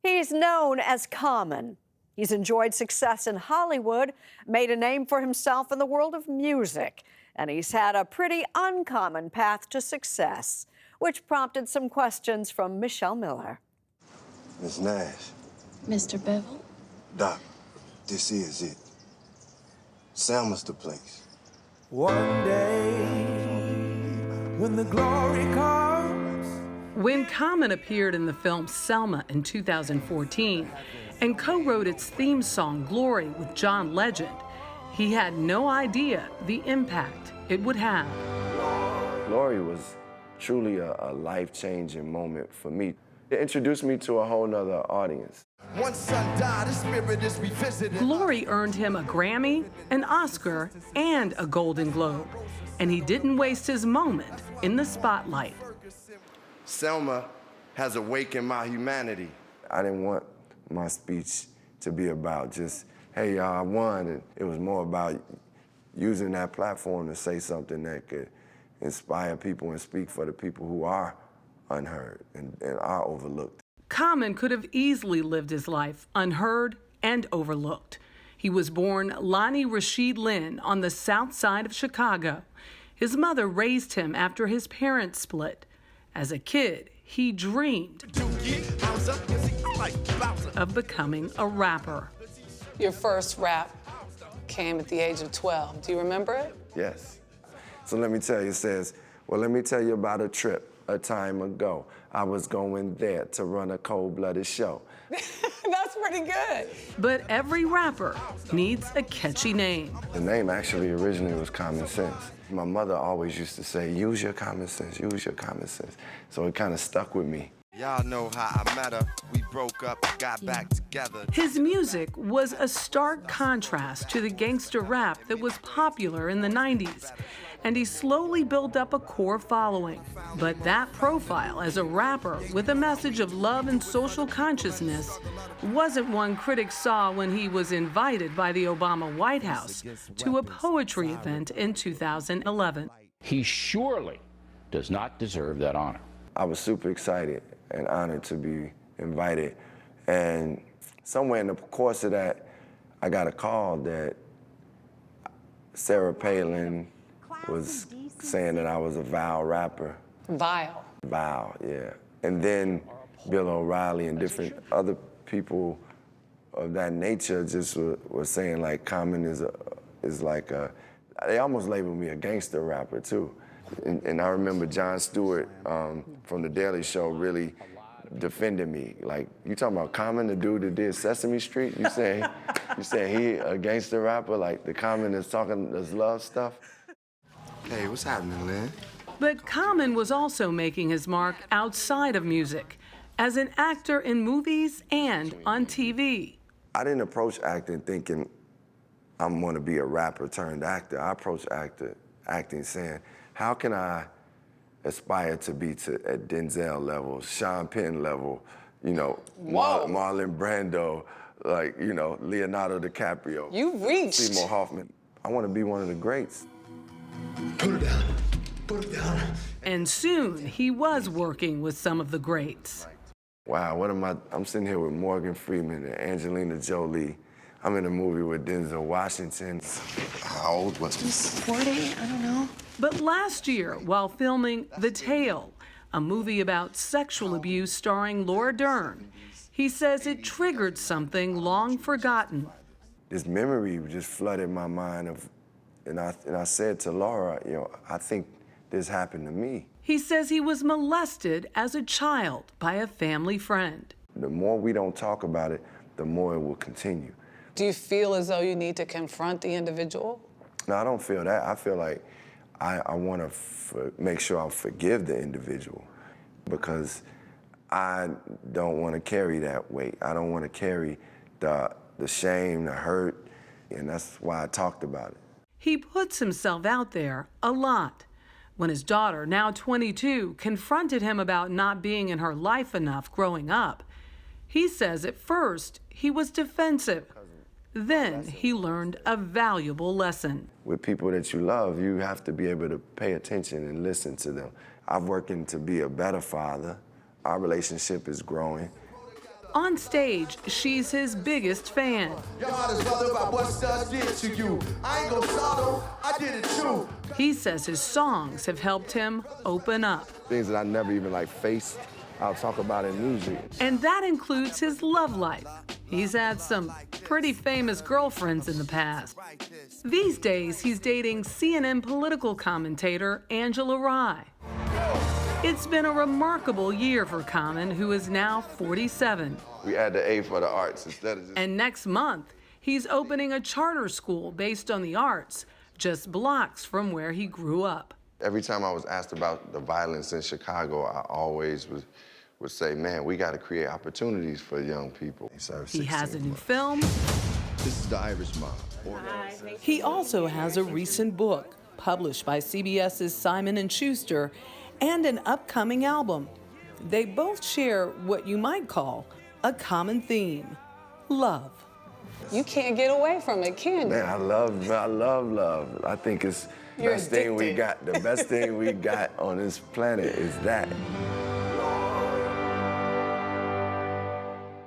He's known as Common. He's enjoyed success in Hollywood, made a name for himself in the world of music, and he's had a pretty uncommon path to success, which prompted some questions from Michelle Miller. Miss Nash. Mr. Bevel? Doc, this is it. Selma's the place. One day, when the glory comes. When Common appeared in the film Selma in 2014 and co-wrote its theme song, Glory, with John Legend, he had no idea the impact it would have. Glory was truly a life-changing moment for me. It introduced me to a whole nother audience. One son died, his spirit is revisited. Glory earned him a Grammy, an Oscar, and a Golden Globe. And he didn't waste his moment in the spotlight. Selma has awakened my humanity. I didn't want my speech to be about just, hey, y'all, I won. And it was more about using that platform to say something that could inspire people and speak for the people who are unheard and are overlooked. Common could have easily lived his life unheard and overlooked. He was born Lonnie Rashid Lynn on the south side of Chicago. His mother raised him after his parents split. As a kid, he dreamed of becoming a rapper. Your first rap came at the age of 12. Do you remember it? Yes. So let me tell you, it says, well, let me tell you about a trip a time ago. I was going there to run a cold-blooded show. That's pretty good. But every rapper needs a catchy name. The name actually originally was Common Sense. My mother always used to say, use your common sense, use your common sense. So it kind of stuck with me. Y'all know how I met her. We broke up, got back together. His music was a stark contrast to the gangster rap that was popular in the 90s. And he slowly built up a core following. But that profile as a rapper with a message of love and social consciousness wasn't one critics saw when he was invited by the Obama White House to a poetry event in 2011. He surely does not deserve that honor. I was super excited and honored to be invited. And somewhere in the course of that, I got a call that Sarah Palin was saying that I was a vile rapper. Vile. Vile, yeah. And then Bill O'Reilly and different other people of that nature just were saying like Common is like a, they almost labeled me a gangster rapper too. And I remember Jon Stewart from The Daily Show really defended me. Like, you talking about Common, the dude that did Sesame Street? You saying he a gangster rapper, like the Common that's talking this love stuff? Hey, what's happening, Lynn? But Common was also making his mark outside of music, as an actor in movies and on TV. I didn't approach acting thinking I'm gonna be a rapper turned actor. I approached acting saying, how can I aspire to be at Denzel level, Sean Penn level, you know, Marlon Brando, like, you know, Leonardo DiCaprio. You reached. Seymour Hoffman. I want to be one of the greats. Put it down. Put it down. And soon he was working with some of the greats. Wow, I'm sitting here with Morgan Freeman and Angelina Jolie. I'm in a movie with Denzel Washington. How old was this? 40, I don't know. But last year, while filming The Tale, a movie about sexual abuse starring Laura Dern, he says it triggered something long forgotten. This memory just flooded my mind and I said to Laura, you know, I think this happened to me. He says he was molested as a child by a family friend. The more we don't talk about it, the more it will continue. Do you feel as though you need to confront the individual? No, I don't feel that. I feel like I want to make sure I forgive the individual because I don't want to carry that weight. I don't want to carry the shame, the hurt, and that's why I talked about it. He puts himself out there a lot. When his daughter, now 22, confronted him about not being in her life enough growing up, he says at first he was defensive. Then he learned a valuable lesson. With people that you love, you have to be able to pay attention and listen to them. I'm working to be a better father. Our relationship is growing. On stage, she's his biggest fan. Your heart is bothered by what Studs did to you. I ain't gonna sorrow, I did it too. He says his songs have helped him open up. Things that I never even faced, I'll talk about in music. And that includes his love life. He's had some pretty famous girlfriends in the past. These days, he's dating CNN political commentator Angela Rye. It's been a remarkable year for Common, who is now 47. We add the A for the arts instead of just... And next month, he's opening a charter school based on the arts, just blocks from where he grew up. Every time I was asked about the violence in Chicago, I always would say, man, we got to create opportunities for young people. He has a new film. This is the Irish Mob. He also has a recent book published by CBS's Simon & Schuster and an upcoming album. They both share what you might call a common theme: love. You can't get away from it, can you? Man, I love love. I think it's the You're best thing we addicted. got. The best thing we got on this planet is that.